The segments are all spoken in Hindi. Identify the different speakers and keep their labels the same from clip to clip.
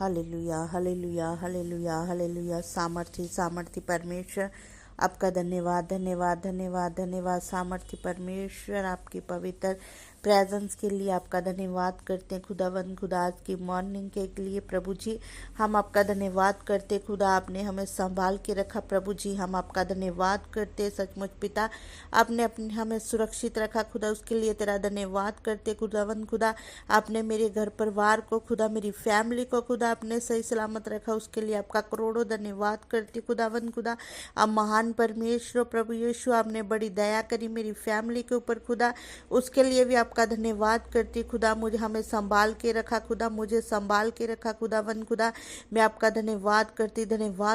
Speaker 1: Hallelujah hallelujah hallelujah hallelujah. सामर्थी सामर्थी परमेश्वर, आपका धन्यवाद धन्यवाद धन्यवाद धन्यवाद। सामर्थी परमेश्वर, आपकी पवित्र प्रेजेंस के लिए आपका धन्यवाद करते हैं खुदावंद खुदा। आज की मॉर्निंग के लिए प्रभु जी हम आपका धन्यवाद करते खुदा, आपने हमें संभाल के रखा प्रभु जी, हम आपका धन्यवाद करते सचमुच पिता। आपने अपने हमें सुरक्षित रखा खुदा, उसके लिए तेरा धन्यवाद करते खुदावंद खुदा। आपने मेरे घर परिवार को खुदा, मेरी फैमिली को खुदा आपने सही सलामत रखा, उसके लिए आपका करोड़ों धन्यवाद करते खुदावंद खुदा। अब महान परमेश्वर प्रभु यीशु, आपने बड़ी दया करी मेरी फैमिली के ऊपर खुदा, उसके लिए भी आपका धन्यवाद करती खुदा। मुझे हमें संभाल के रखा खुदा, मुझे संभाल के रखा खुदावन खुदा। मैं आपका धन्यवाद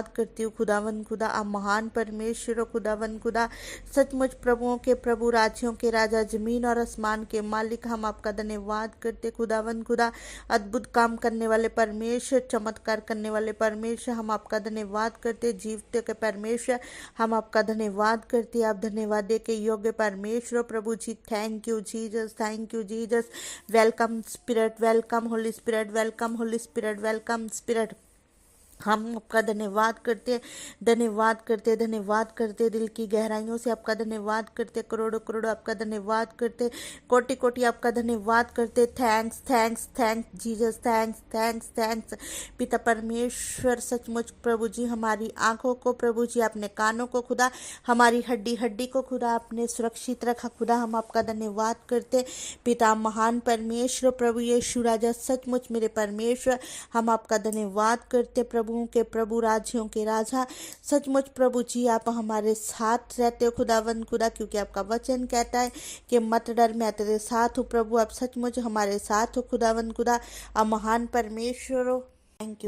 Speaker 1: करती हूँ खुदावन खुदा। आप महान परमेश्वर खुदावन खुदा, सचमुच प्रभुओं के प्रभु, राज्यों के राजा, जमीन और आसमान के मालिक, हम आपका धन्यवाद करते खुदावन खुदा। अद्भुत काम करने वाले परमेश्वर, चमत्कार करने वाले परमेश्वर, हम आपका धन्यवाद करते। जीवते के परमेश्वर, हम आपका धन्यवाद करते। आप धन्यवाद दे के योग्य परमेश्वर प्रभु जी। Thank you Jesus, thank you Jesus. Welcome Spirit, welcome Holy Spirit, welcome Holy Spirit, welcome Spirit. हम आपका धन्यवाद करते धन्यवाद करते दिल की गहराइयों से आपका धन्यवाद करते, करोड़ों करोड़ों आपका धन्यवाद करते, कोटि कोटि आपका धन्यवाद करते। Thanks thanks thanks Jesus, thanks thanks thanks पिता परमेश्वर। सचमुच प्रभु जी, हमारी आंखों को प्रभु जी, अपने कानों को खुदा, हमारी हड्डी हड्डी को खुदा आपने सुरक्षित रखा खुदा, हम आपका धन्यवाद करते पिता। महान परमेश्वर प्रभु यीशु राजा, सचमुच मेरे परमेश्वर, हम आपका धन्यवाद करते प्रभुओं के प्रभु, राज्यों के राजा। सचमुच प्रभु जी, आप हमारे साथ रहते हो खुदावंद खुदा, क्योंकि आपका वचन कहता है कि मत डर, मैं तेरे साथ हूँ प्रभु। आप सचमुच हमारे साथ हो खुदावंद खुदा। आप महान परमेश्वर हो। Thank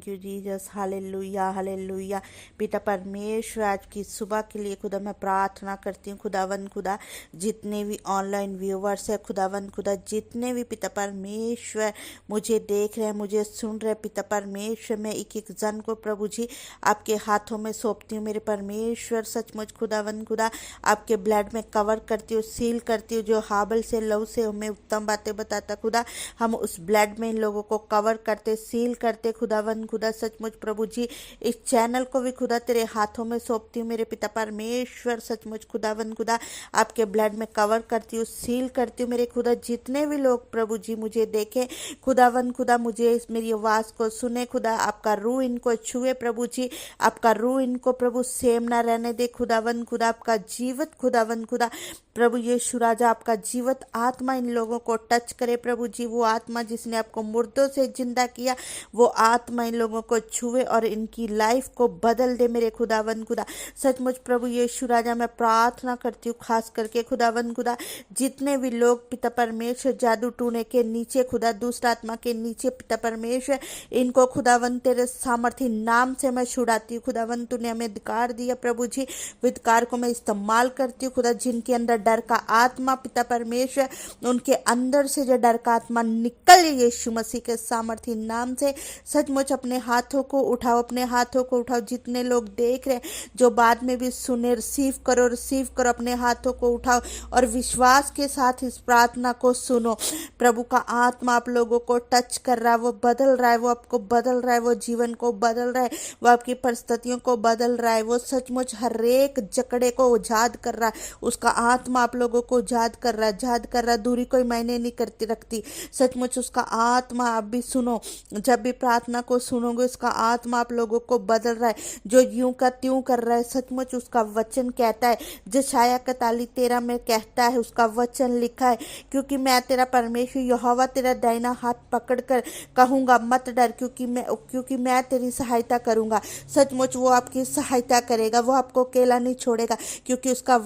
Speaker 1: you Jesus. Hallelujah hallelujah पिता परमेश्वर, आज की सुबह के लिए खुदा मैं प्रार्थना करती हूँ खुदावन खुदा। जितने भी ऑनलाइन व्यूवर्स है खुदावन खुदा, जितने भी पिता परमेश्वर मुझे देख रहे हैं, मुझे सुन रहे पिता परमेश्वर, मैं एक एक जन को प्रभु जी आपके हाथों में सौंपती हूँ मेरे परमेश्वर। सचमुच खुदावन खुदा, आपके ब्लड में कवर करती हूँ, सील करती हूँ। जो हाबल से लहू से हमें उत्तम बातें बताता खुदा, हम उस ब्लड में इन लोगों को कवर करते, सील करते खुदावन खुदा। सचमुच प्रभु जी, इस चैनल को भी खुदा तेरे हाथों में सौंपती हूँ मेरे पिता परमेश्वर। सचमुच खुदावन खुदा, आपके ब्लड में कवर करती हूँ, सील करती हूँ मेरे खुदा। जितने भी लोग प्रभु जी मुझे देखें खुदावन खुदा, मुझे इस मेरी आवाज़ को सुने खुदा, आपका रूह इनको छुए प्रभु जी, आपका रूह इनको प्रभु सेम ना रहने दे खुदावन खुदा। आपका जीवित खुदावन खुदा प्रभु यीशु राजा, आपका जीवित आत्मा इन लोगों को टच करे प्रभु जी। वो आत्मा जिसने आपको मुर्दों से जिंदा किया, वो आत्मा इन लोगों को छुए और इनकी लाइफ को बदल दे मेरे खुदावन खुदा। सचमुच प्रभु यीशु राजा, मैं प्रार्थना करती हूँ खास करके खुदावन खुदा, जितने भी लोग पिता परमेश्वर जादू टूने के नीचे खुदा, दुष्ट आत्मा के नीचे पिता परमेश्वर, इनको खुदावन तेरे सामर्थी नाम से मैं छुड़ाती हूँ खुदावन। तूने हमें अधिकार दिया प्रभु जी, अधिकार को मैं इस्तेमाल करती हूँ खुदा। जिनके अंदर डर का आत्मा पिता परमेश्वर, उनके अंदर से जो डर का आत्मा निकल यीशु मसीह के सामर्थी नाम से। सचमुच अपने हाथों को उठाओ, अपने हाथों को उठाओ। जितने लोग देख रहे हैं, जो बाद में भी सुने, रिसीव करो अपने हाथों को उठाओ और विश्वास के साथ इस प्रार्थना को सुनो। प्रभु का आत्मा आप लोगों को टच कर रहा है, वो बदल रहा है, वो आपको बदल रहा है, वो जीवन को बदल रहा है, वो आपकी परिस्थितियों को बदल रहा है। वो सचमुच हर एक जकड़े को उजाद कर रहा है, उसका आत्मा आप लोगों को उजाद कर रहा है। दूरी कोई मायने नहीं करती रखती। सचमुच उसका आत्मा, आप भी सुनो, जब भी प्रार्थना को सुनोगे, उसका आत्मा आप लोगों को बदल रहा है, जो यूं का त्यों कर रहा है। सचमुच उसका वचन कहता है, जशाया 41:13 में कहता है, उसका वचन लिखा है, क्योंकि मैं तेरा परमेश्वर यहोवा तेरा दाहिना हाथ पकड़कर कहूंगा मत डर, क्योंकि मैं तेरी सहायता करूंगा। सचमुच वो आपकी सहायता करेगा, वो आपको अकेला नहीं छोड़ेगा, क्योंकि उसका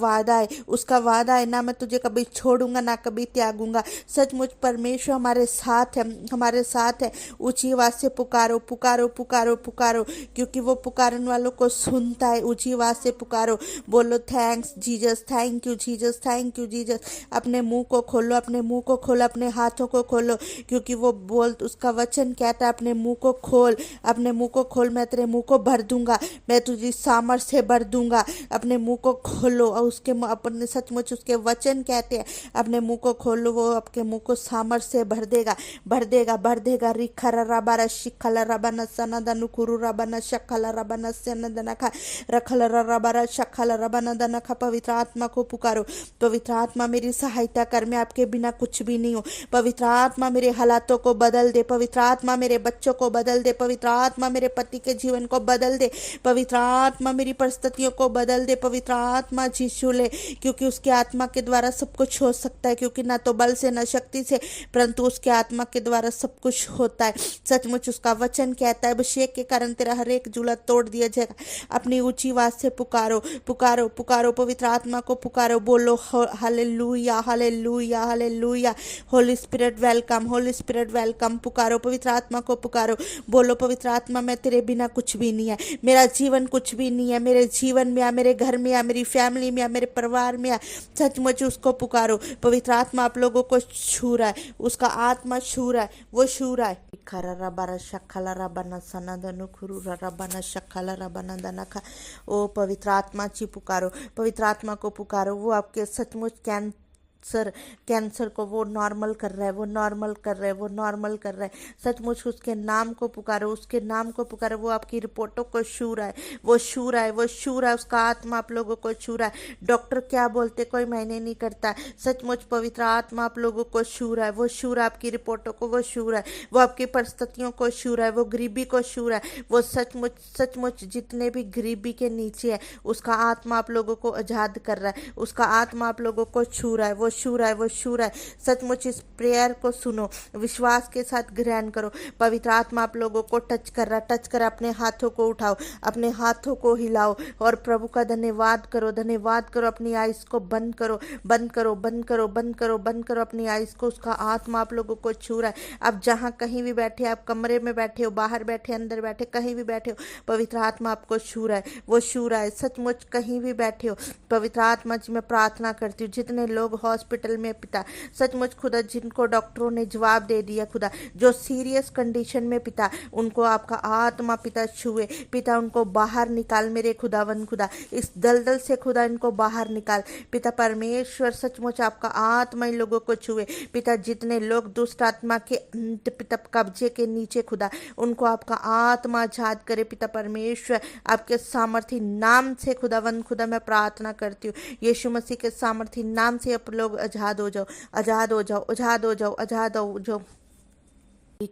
Speaker 1: वादा है ना मैं तुझे कभी छोड़ूंगा ना कभी त्यागूंगा। सचमुच परमेश्वर हमारे साथ है। ऊंची आवाज से पुकारो पुकारो पुकारो पुकारो, क्योंकि वो पुकारने वालों को सुनता है। ऊंची आवाज से पुकारो, बोलो thanks Jesus, thank you Jesus, thank you Jesus. अपने मुंह को खोलो, अपने हाथों को खोलो, क्योंकि वो उसका वचन कहता है, अपने मुंह को खोल, मैं तेरे मुंह को भर दूंगा, मैं तुझी सामर्थ से भर दूंगा। अपने मुंह को खोलो और उसके अपने सचमुच सचमुच उसके वचन कहते हैं अपने मुंह को खोलो, वो आपके मुंह को सामर्थ्य से भर देगा, भर देगा, भर देगा। रिखर रबारा शिखल रबन सनदन कुरु रबन शखल रबन सनदन खा रखल रबारा शखल रबन दन खा। पवित्र आत्मा को पुकारो, पवित्र आत्मा मेरी सहायता कर, मैं आपके बिना कुछ भी नहीं हूँ। पवित्र आत्मा मेरे हालातों को बदल दे, पवित्र आत्मा मेरे बच्चों को बदल दे, पवित्र आत्मा मेरे पति के जीवन को बदल दे, पवित्र आत्मा मेरी परिस्थितियों को बदल दे। पवित्र आत्मा यीशु ले, क्योंकि उसके आत्मा के द्वारा सब कुछ हो सकता है, क्योंकि ना तो बल से ना शक्ति से परंतु उसके आत्मा के द्वारा सब कुछ होता है। सचमुच उसका वचन कहता है अभिषेक के कारण तेरा हर एक जूला तोड़ दिया जाएगा। अपनी ऊंची आवाज से पुकारो, पुकारो, पुकारो, पवित्र आत्मा को पुकारो, बोलो hallelujah, hallelujah, hallelujah. Holy Spirit welcome, Holy Spirit welcome. पुकारो, पवित्र आत्मा को पुकारो, बोलो पवित्र आत्मा मैं तेरे बिना कुछ भी नहीं है, मेरा जीवन कुछ भी नहीं है, मेरे जीवन में आ, मेरे घर में आ, मेरी फैमिली में आ, मेरे परिवार में आ। सचमुच उसको पुकारो। पवित्र आत्मा आप लोगों को छू रहा है, उसका आत्मा छू रहा है, वो छू रहा है। खरा बारा शखला रबना सनदनु खुरु रबना शखला रबना दनखा। ओ पवित्र आत्मा जी पुकारो, पवित्र आत्मा को पुकारो। वो आपके सचमुच कैंसर को वो नॉर्मल कर रहा है, वो नॉर्मल कर रहा है, वो नॉर्मल कर रहा है। सचमुच उसके नाम को पुकारो, उसके नाम को पुकारो। वो आपकी रिपोर्टों को छू रहा है, वो छू रहा है, वो छू रहा है। उसका आत्मा आप लोगों को छू रहा है। डॉक्टर क्या बोलते कोई मायने नहीं करता। सचमुच पवित्र आत्मा आप लोगों को छू रहा है, वो छू रहा है आपकी रिपोर्टों को, वो छू रहा है, वो आपकी परिस्थितियों को छू रहा है, वो गरीबी को छू रहा है। वो सचमुच सचमुच जितने भी गरीबी के नीचे है उसका आत्मा आप लोगों को आजाद कर रहा है, उसका आत्मा आप लोगों को छू रहा है, वो छू रहा है, वो छू रहा है। सचमुच इस प्रेयर को सुनो, विश्वास के साथ ग्रहण करो। पवित्र आत्मा आप लोगों को टच कर रहा, टच कर। अपने हाथों को उठाओ, अपने हाथों को हिलाओ और प्रभु का धन्यवाद करो, धन्यवाद करो। अपनी आइज को बंद करो, बंद करो, बंद करो, बंद करो, बंद करो अपनी आइज को। उसका आत्मा आप लोगों को छू रहा है। अब जहाँ कहीं भी बैठे, आप कमरे में बैठे हो, बाहर बैठे, अंदर बैठे, कहीं भी बैठे हो, पवित्र आत्मा आपको छू रहा है, वो छू रहा है। सचमुच कहीं भी बैठे हो, पवित्र आत्मा जी मैं प्रार्थना करती हूँ जितने लोग हॉस्पिटल में पिता, सचमुच खुदा जिनको डॉक्टरों ने जवाब दे दिया खुदा, जो सीरियस कंडीशन में पिता, उनको आपका आत्मा पिता छुए, पिता उनको बाहर निकाल मेरे खुदावन खुदा, इस दलदल से खुदा इनको बाहर निकाल पिता परमेश्वर। सचमुच आपका आत्मा इन लोगों को छुए पिता। जितने लोग दुष्ट आत्मा के पिता कब्जे के नीचे खुदा, उनको आपका आत्मा आजाद करे पिता परमेश्वर। आपके सामर्थी नाम से खुदावन खुदा मैं प्रार्थना करती हूँ, यीशु मसीह के सामर्थी नाम से आप लोग आजाद हो जाओ, आजाद हो जाओ, आजाद हो जाओ, आजाद हो जाओ।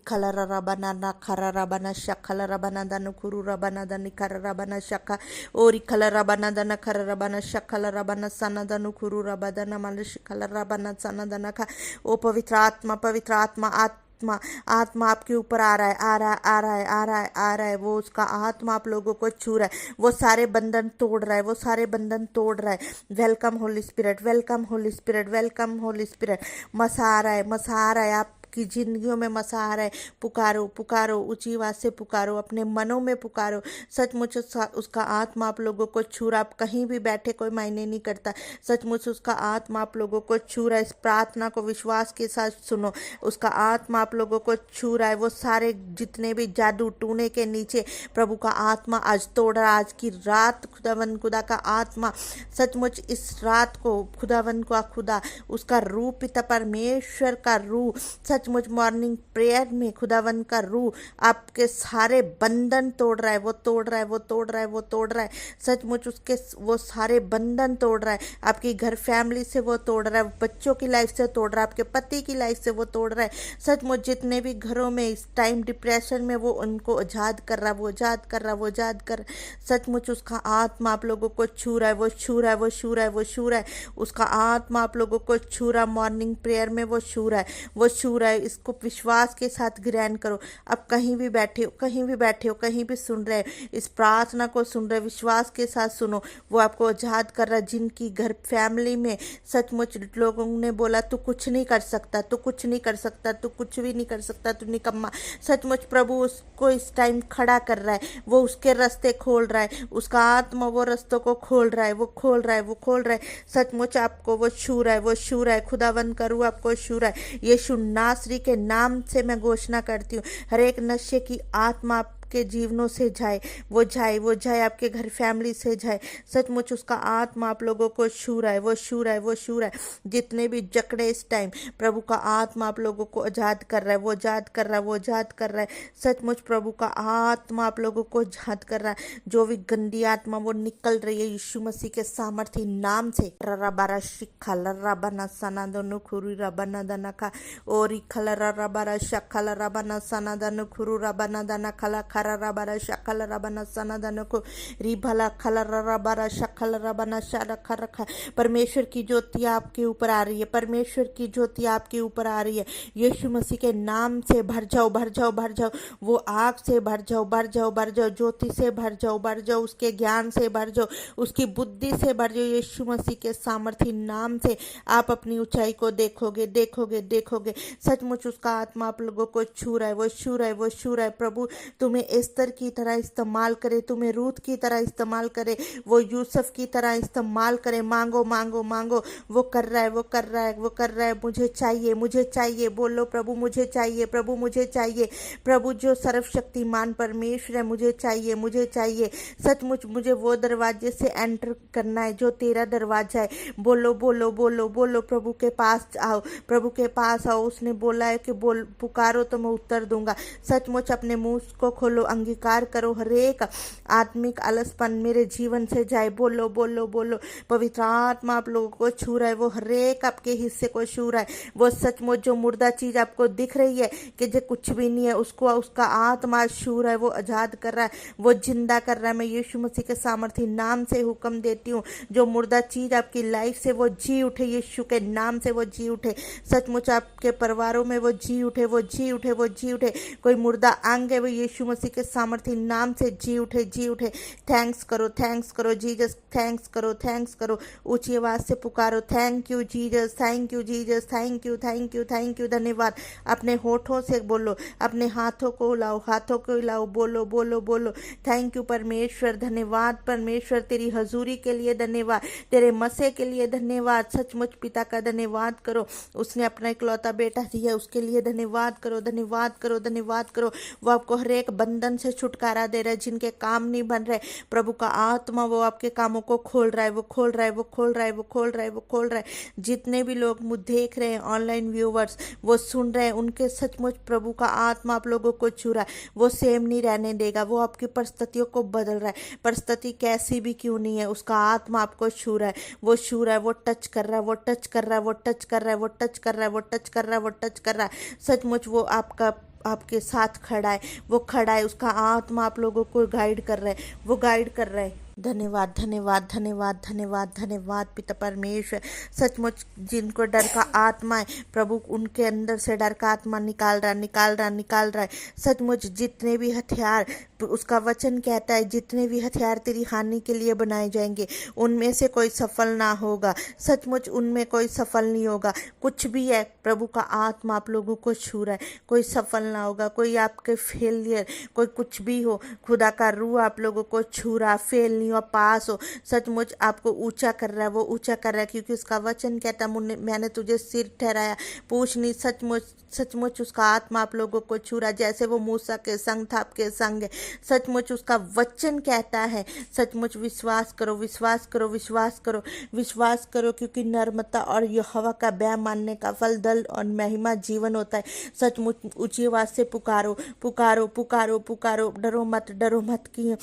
Speaker 1: खलर रबना ना खरा रबना शखल रबना दन खुरु रबना दन खर रबना शखा और खलर रबना दन खर रबना शखल रबना सन दन खुरु रबदन मन शिखल रबना सन दन खा। ओ पवित्र आत्मा, पवित्र आत्मा, आत्मा आत्मा आपके ऊपर आ रहा है, आ रहा है, आ रहा है, आ रहा है, आ रहा है। वो उसका आत्मा आप लोगों को छू रहा है, वो सारे बंधन तोड़ रहा है, वो सारे बंधन तोड़ रहा है। Welcome Holy Spirit, welcome Holy Spirit, welcome Holy spirit. मसा आ रहा है, मसा आ रहा है, आप की जिंदगियों में मसा आ रहा है। पुकारो, पुकारो, ऊंची आवाज से पुकारो, अपने मनों में पुकारो। सचमुच उसका आत्मा आप लोगों को छू रहा। आप कहीं भी बैठे कोई मायने नहीं करता। सचमुच उसका आत्मा आप लोगों को छू रहा है। इस प्रार्थना को विश्वास के साथ सुनो। उसका आत्मा आप लोगों को छू रहा है। वो सारे जितने भी जादू टूने के नीचे प्रभु का आत्मा आज तोड़ रहा। आज की रात खुदावन खुदा का आत्मा सचमुच इस रात को खुदावन का खुदा, उसका रूह पिता परमेश्वर का रूह सचमुच मॉर्निंग प्रेयर में खुदावन का रूह आपके सारे बंधन तोड़ रहा है, वो तोड़ रहा है, वो तोड़ रहा है, वो तोड़ रहा है। सचमुच उसके वो सारे बंधन तोड़ रहा है। आपकी घर फैमिली से वो तोड़ रहा है, बच्चों की लाइफ से तोड़ रहा है, आपके पति की लाइफ से वो तोड़ रहा है। सचमुच जितने भी घरों में इस टाइम डिप्रेशन में वो उनको आजाद कर रहा है, वो आजाद कर रहा है, वो आजाद कर। सचमुच उसका आत्मा आप लोगों को छू रहा है, वो छू रहा है, वो छू रहा है, वो छू रहा है। उसका आत्मा आप लोगों को छू रहा, मॉर्निंग प्रेयर में वो छू रहा है, वो छू रहा है। इसको विश्वास के साथ ग्रहण करो। अब कहीं भी बैठे हो, कहीं भी बैठे हो, कहीं भी सुन रहे हो, इस प्रार्थना को सुन रहे, विश्वास के साथ सुनो। वो आपको आजाद कर रहा है। जिनकी घर फैमिली में सचमुच लोगों ने बोला तू कुछ नहीं कर सकता, तू कुछ नहीं कर सकता, तू कुछ भी नहीं कर सकता, तू निकम्मा, सचमुच प्रभु उसको इस टाइम खड़ा कर रहा है। वो उसके रास्ते खोल रहा है। उसका आत्मा वो रास्तों को खोल रहा है, वो खोल रहा है, वो खोल रहा है। सचमुच आपको वो छू रहा है, वो छू रहा है। खुदावन करूँ आपको छू रहा है। यीशु नासरी के नाम से मैं घोषणा करती हूँ, हर एक नशे की आत्मा आपके जीवनों से जाए, वो जाए आपके घर फैमिली से जाए। सचमुच उसका आत्मा आप लोगों को छू रहा है, वो छू रहा है, वो छू रहा है। जितने भी जकड़े इस टाइम, प्रभु का आत्मा आप लोगों को आजाद कर रहा है, वो आजाद कर रहा है, वो आजाद कर रहा है। सचमुच प्रभु का आत्मा आप लोगों को आजाद कर रहा है। जो भी गंदी आत्मा वो निकल रही है यीशु मसीह के सामर्थी नाम से। रबारा शिखा लराबना सना दोनों खुरी रबना दना का ओरी खला रबारा शखला रबना सना दनो खुरू रबना दना खला खरा रबारा शखला रबना सना दनो को रिभला खला रबारा शखला रबना शारा खरखा। परमेश्वर की ज्योति आपके ऊपर आ रही है, परमेश्वर की ज्योति आपके ऊपर आ रही है। यीशु मसीह के नाम से भर जाओ, भर जाओ, भर जाओ। वो आग से भर जाओ, भर जाओ, भर जाओ। ज्योति से भर जाओ, भर जाओ। उसके ज्ञान से भर जाओ, उसकी बुद्धि से भर जाओ। यीशु मसीह के सामर्थी नाम से आप अपनी ऊंचाई को देखोगे, देखोगे, देखोगे। सचमुच उसका आत्मा आप लोगों को छू रहा है, वो छू रहा है, वो छू रहा है। प्रभु तुम्हें एस्तर की तरह इस्तेमाल करे, तुम्हें रूत की तरह इस्तेमाल करे, वो यूसुफ की तरह इस्तेमाल करे। मांगो, मांगो, मांगो। वो कर रहा है, वो कर रहा है, वो कर रहा है। मुझे चाहिए, मुझे चाहिए। बोलो प्रभु मुझे चाहिए, प्रभु मुझे चाहिए। प्रभु जो सर्वशक्तिमान परमेश्वर है, मुझे चाहिए, मुझे चाहिए। सचमुच मुझे वो दरवाजे से एंटर करना है जो तेरा दरवाजा है। बोलो, बोलो, बोलो, बोलो। प्रभु के पास आओ, प्रभु के पास आओ। उसने बोला है कि बोल पुकारो तो मैं उत्तर दूंगा। सचमुच अपने मुंह को खोलो, अंगीकार करो। हरेक आत्मिक आलसपन मेरे जीवन से जाए। बोलो, बोलो, बोलो। पवित्र आत्मा आप लोगों को छू रहा है, वो हरेक आपके हिस्से को छू रहा है। वो सचमुच जो मुर्दा चीज आपको दिख रही है कि जो कुछ भी नहीं है, उसको उसका आत्मा छू रहा है, वो आजाद कर रहा है, वो जिंदा कर रहा है। मैं यीशु मसीह के सामर्थी नाम से हुक्म देती हूँ, जो मुर्दा चीज आपकी लाइफ से वो जी उठे, यीशु के नाम से वो जी उठे। सचमुच आपके परिवारों में वो जी उठे, वो जी उठे, वो जी उठे। कोई मुर्दा अंग है वो यीशु मसीह के सामर्थी नाम से जी उठे, जी उठे। थैंक्स करो, थैंक्स करो जीसस, थैंक्स करो, थैंक्स करो। ऊंची आवाज से पुकारो, thank you Jesus, thank you Jesus, thank you, thank you, thank you, धन्यवाद। अपने होठों से बोलो, अपने हाथों को हिलाओ, हाथों को हिलाओ। बोलो, बोलो, बोलो। थैंक यू परमेश्वर, धन्यवाद परमेश्वर, तेरी हजूरी के लिए धन्यवाद, तेरे मसे के लिए धन्यवाद। सचमुच पिता का धन्यवाद करो, उसने अपना इकलौता बेटा दिया, उसके लिए धन्यवाद करो, धन्यवाद करो, धन्यवाद करो। वो आपको हर एक बंधन से छुटकारा दे रहा है, जिनके काम नहीं बन रहे। प्रभु का आत्मा वो आपके कामों को खोल रहा है, वो खोल रहा है, वो खोल रहा है, वो खोल रहा है, वो खोल रहा है। जितने भी लोग मुझे देख रहे हैं, ऑनलाइन व्यूवर्स, वो सुन रहे हैं, उनके सचमुच प्रभु का आत्मा आप लोगों को छू रहा है। वो सेम नहीं रहने देगा, वो आपकी परिस्थितियों को बदल रहा है। परिस्थिति कैसी भी क्यों नहीं है, उसका आत्मा आपको छू रहा है, वो छू रहा है, वो टच कर रहा है, वो टच कर रहा है, वो टच कर रहा है, वो टच कर रहा है, वो टच कर रहा है, वो टच कर रहा है। सचमुच वो आपके साथ खड़ा है, वो खड़ा है। उसका आत्मा आप लोगों को गाइड कर रहा है, वो गाइड कर रहा है। धन्यवाद, धन्यवाद, धन्यवाद, धन्यवाद, धन्यवाद पिता परमेश्वर। सचमुच जिनको डर का आत्मा है, प्रभु उनके अंदर से डर का आत्मा निकाल रहा, निकाल रहा, निकाल रहा है। सचमुच जितने भी हथियार, उसका वचन कहता है, जितने भी हथियार तेरी हानि के लिए बनाए जाएंगे, उनमें से कोई सफल ना होगा। सचमुच उनमें कोई सफल नहीं होगा। कुछ भी है, प्रभु का आत्मा आप लोगों को छू रहा है, कोई सफल ना होगा। कोई आपके फेलियर, कोई कुछ भी हो, खुदा का रूह आप लोगों को छू रहा, फेल नहीं हो, पास हो। सचमुच आपको ऊंचा कर रहा है, वो ऊंचा कर रहा है, क्योंकि उसका वचन कहता है, मैंने तुझे सिर ठहराया, पूछ नहीं। सचमुच सचमुच उसका आत्मा आप लोगों को छू रहा, जैसे वो मूसा के संग था, आपके संग है। सचमुच उसका वचन कहता है, सचमुच विश्वास करो, विश्वास करो, विश्वास करो, विश्वास करो, क्योंकि नर्मता और यहोवा का बैर मानने का फल दल और महिमा जीवन होता है। सचमुच ऊंची आवाज से पुकारो, पुकारो, पुकारो, पुकारो। डरो मत, डरो मत। की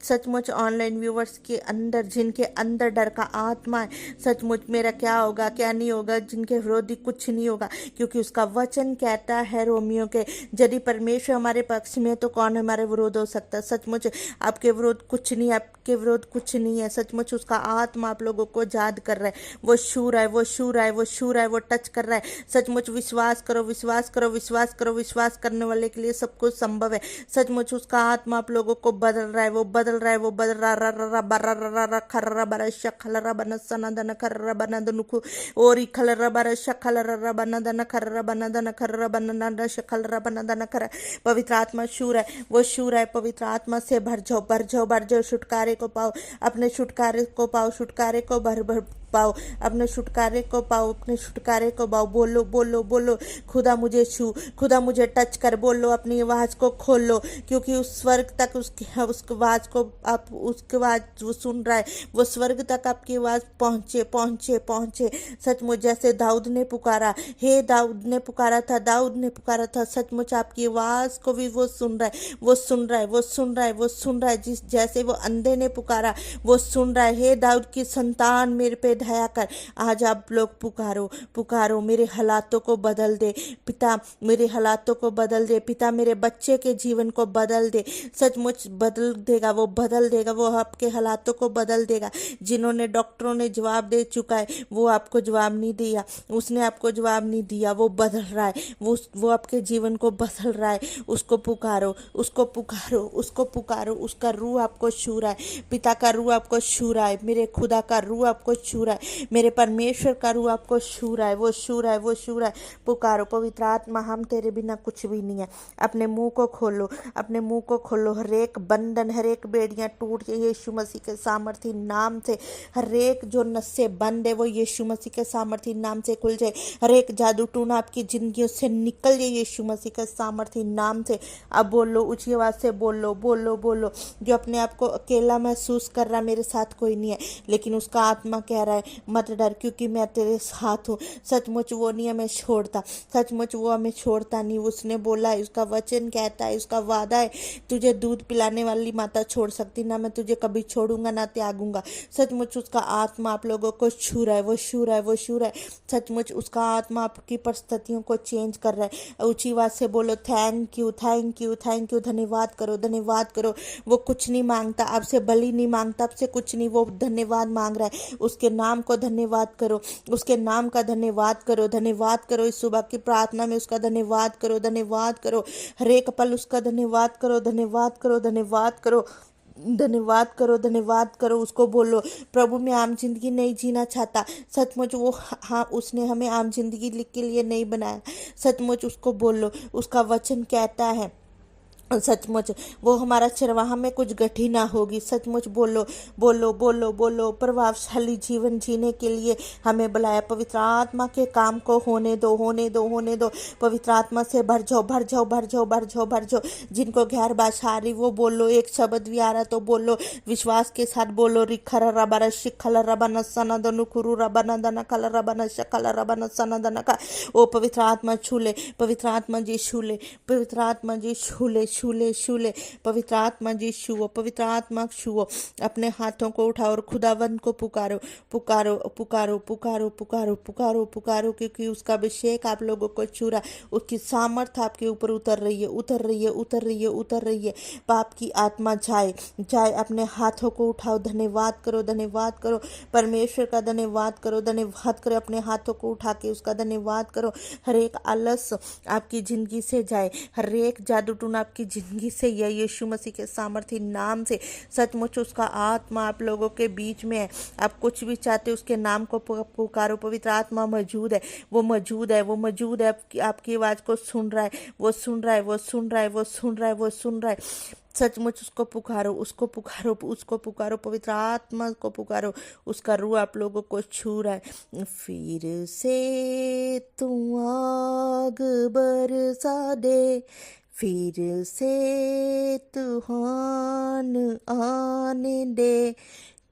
Speaker 1: सचमुच ऑनलाइन व्यूवर्स के अंदर, जिनके अंदर डर का आत्मा है, सचमुच मेरा क्या होगा, क्या नहीं होगा, जिनके विरोधी कुछ नहीं होगा, क्योंकि उसका वचन कहता है रोमियो के, यदि परमेश्वर हमारे पक्ष में तो कौन हमारे विरोध हो सकता है। सचमुच आपके विरोध कुछ नहीं, आपके विरोध कुछ नहीं है। सचमुच उसका आत्मा आप लोगों को याद कर रहा है, वो छू रहा है, वो छू रहा है, वो छू रहा है, वो टच कर रहा है। सचमुच विश्वास करो, विश्वास करो, विश्वास करो। विश्वास करने वाले के लिए सब कुछ संभव है। सचमुच उसका आत्मा आप लोगों को बदल रहा है, वो बदल रहा है, वो बदल रहा है। खर्रा बरा शखलरा बनसना दन खर्रा बना दनुखु ओरी खलरा बरा शखलरा बना दन खर्रा बना दन खर्रा बना दन शखलरा बना दन खर। पवित्र आत्मा शूर है, वो शूर है। पवित्र आत्मा से भर जाओ, भर जाओ, भर जाओ। छुटकारे को पाओ, अपने छुटकारे को पाओ, छुटकारे को भर भर पाओ, अपने छुटकारे को पाओ, अपने छुटकारे को पाओ। बोलो बोलो बोलो, खुदा मुझे छू, खुदा मुझे टच कर। बोलो, अपनी आवाज़ को खोलो, क्योंकि उस स्वर्ग तक उसकी आवाज़ को आप, उसकी आवाज़ वो सुन रहा है, वो स्वर्ग तक आपकी आवाज़ पहुँचे पहुँचे पहुँचे। सचमुच जैसे दाऊद ने पुकारा, हे दाऊद ने पुकारा था, दाऊद ने पुकारा था, सचमुच आपकी आवाज़ को भी वो सुन रहा है, वो सुन रहा है, वो सुन रहा है, वो सुन रहा है। जिस जैसे वो अंधे ने पुकारा, वो सुन रहा है। हे दाऊद की संतान, मेरे पे दया कर। आज आप लोग पुकारो, पुकारो, मेरे हालातों को बदल दे पिता, मेरे हालातों को बदल दे पिता, मेरे बच्चे के जीवन को बदल दे। सचमुच बदल देगा, वो बदल देगा, वो आपके हालातों को बदल देगा। जिन्होंने डॉक्टरों ने जवाब दे चुका है, वो आपको जवाब नहीं दिया, उसने आपको जवाब नहीं दिया, वो बदल रहा है, वो आपके जीवन को बदल रहा है। उसको पुकारो, उसको पुकारो, उसको पुकारो। उसका रूह आपको छू रहा है, पिता का रूह आपको छू रहा है, मेरे खुदा का रूह आपको छू रहा है, मेरे परमेश्वर का रूह आपको छू रहा है, वो छू रहा है, वो छू रहा है। पुकारो, पवित्र आत्मा, हम तेरे बिना कुछ भी नहीं है। अपने मुंह को खोलो, अपने मुंह को खोलो। हर एक बंधन, हर एक बेड़ियां टूट जाए यीशु मसीह के सामर्थी नाम से। हर एक जो नस्से बंद है, वो यीशु मसीह के सामर्थी नाम से खुल जाए। हर एक जादू टूना आपकी जिंदगियों से निकल जाए यीशु मसीह के सामर्थी नाम से। अब बोलो, ऊंची आवाज से बोलो, बोलो बोलो। जो अपने आप को अकेला महसूस कर रहा, मेरे साथ कोई नहीं है, लेकिन उसका आत्मा कह रहा है मत डर, क्योंकि मैं तेरे साथ हूँ। सचमुच वो नहीं हमें छोड़ता, सचमुच वो हमें छोड़ता नहीं। उसने बोला है, उसका वचन कहता है, उसका वादा है, तुझे दूध पिलाने वाली माता छोड़ सकती ना, मैं तुझे कभी छोड़ूंगा ना त्यागूंगा। सचमुच उसका आत्मा आप लोगों को छू रहा है, वो छू रहा है, वो छू रहा है। सचमुच उसका आत्मा आपकी परिस्थितियों को चेंज कर रहा है। ऊंची आवाज से बोलो, thank you, thank you, thank you. धन्यवाद करो, धन्यवाद करो। वो कुछ नहीं मांगता आपसे, बलि नहीं मांगता आपसे, कुछ नहीं, वो धन्यवाद मांग रहा है। उसके नाम को धन्यवाद करो, उसके नाम का धन्यवाद करो, धन्यवाद करो। इस सुबह की प्रार्थना में उसका धन्यवाद करो, धन्यवाद करो। हर एक पल उसका धन्यवाद करो, धन्यवाद करो, धन्यवाद करो, धन्यवाद करो, धन्यवाद करो। उसको बोलो, प्रभु मैं आम जिंदगी नहीं जीना चाहता। सचमुच वो, हाँ, उसने हमें आम जिंदगी के लिए नहीं बनाया। सचमुच उसको बोलो, उसका वचन कहता है सचमुच वो हमारा चरवाहा में कुछ गठी ना होगी। सचमुच बोलो, बोलो बोलो बोलो। प्रभावशाली जीवन जीने के लिए हमें बुलाया। पवित्र आत्मा के काम को होने दो, होने दो, होने दो। पवित्र आत्मा से भर जाओ, भर जाओ, भर जाओ, भर जाओ, भर जाओ। जिनको गैर भाषा आ रही वो बोलो, एक शब्द भी आ रहा तो बोलो, विश्वास के साथ बोलो। रिखर रबा शिखल रबन सना दनु खुरु रबन दन कल रबन शकल रबन सन दन का। ओ पवित्र आत्मा छूले, पवित्र आत्मा जी छूले, पवित्र आत्मा जी छूले, छूले, छूले। पवित्र आत्मा जी छुओ, पवित्र आत्मा छुओ। अपने हाथों को उठाओ और खुदावंद को पुकारो, पुकारो, पुकारो, पुकारो, पुकारो, पुकारो, पुकारो, क्योंकि उसका अभिषेक आप लोगों को छू रहा है। उसकी सामर्थ आपके ऊपर उतर रही है, उतर रही है, उतर रही है, उतर रही है। पाप की आत्मा जाए, जाए। अपने हाथों को उठाओ, धन्यवाद करो, धन्यवाद करो। परमेश्वर का धन्यवाद करो, धन्यवाद करो। अपने हाथों को उठा के उसका धन्यवाद करो। हर एक आलस आपकी जिंदगी से जाए, हर एक जादू टून आपकी जिंदगी से यह यीशु मसीह के सामर्थी नाम से। सचमुच उसका आत्मा आप लोगों के बीच में है। आप कुछ भी चाहते उसके नाम को पुकारो। पवित्र आत्मा मौजूद है, वो मौजूद है, वो मौजूद है। आपकी आवाज़ को सुन रहा है, वो सुन रहा है, वो सुन रहा है, वो सुन रहा है, वो सुन रहा है। सचमुच उसको पुकारो, उसको पुकारो, उसको पुकारो। पवित्र आत्मा को पुकारो। उसका रूह आप लोगों को छू रहा है। फिर से तू आग बरसा दे, फिर से तूफान आने दे।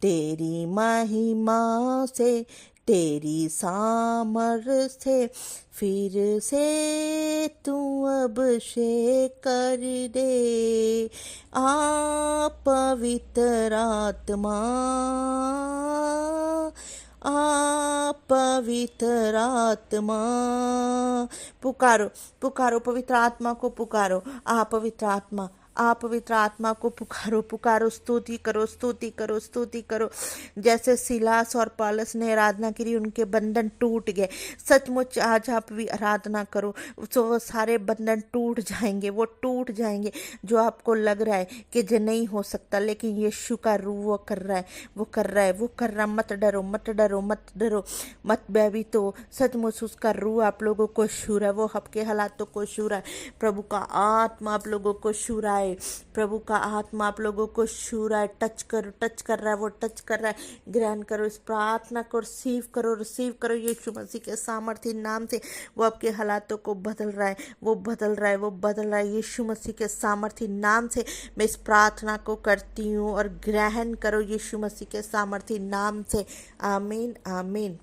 Speaker 1: तेरी महिमा से, तेरी सामर्थ से, फिर से तू अभिषेक कर दे। आ पवित्र आत्मा, आ पवित्र आत्मा। पुकारो, पुकारो, पवित्र आत्मा को पुकारो। आ पवित्र आत्मा, आप पवित्र आत्मा को पुकारो, पुकारो। स्तुति करो, स्तुति करो, स्तुति करो। जैसे सिलास और पौलुस ने आराधना करी, उनके बंधन टूट गए। सचमुच आज आप भी आराधना करो, तो वो सारे बंधन टूट जाएंगे, वो टूट जाएंगे। जो आपको लग रहा है कि जो नहीं हो सकता, लेकिन यीशु का रूह वो कर रहा है, वो कर रहा है, वो कर रहा है। मत डरो, मत डरो, मत डरो, मत भयभीत हो। सचमुच उसका रूह आप लोगों को छू रहा है, वो आपके हालातों को छू रहा है। प्रभु का आत्मा आप लोगों को छू रहा है। है। प्रभु का आत्मा आप लोगों को छू रहा है, टच कर रहा है, वो टच कर रहा है। ग्रहण करो इस प्रार्थना को, रिसीव करो यीशु मसीह के सामर्थी नाम से। वो आपके हालातों को बदल रहा है, वो बदल रहा है यीशु मसीह के सामर्थी नाम से। मैं इस प्रार्थना को करती हूँ और ग्रहण करो यीशु मसीह के सामर्थी नाम से। आमीन आमीन।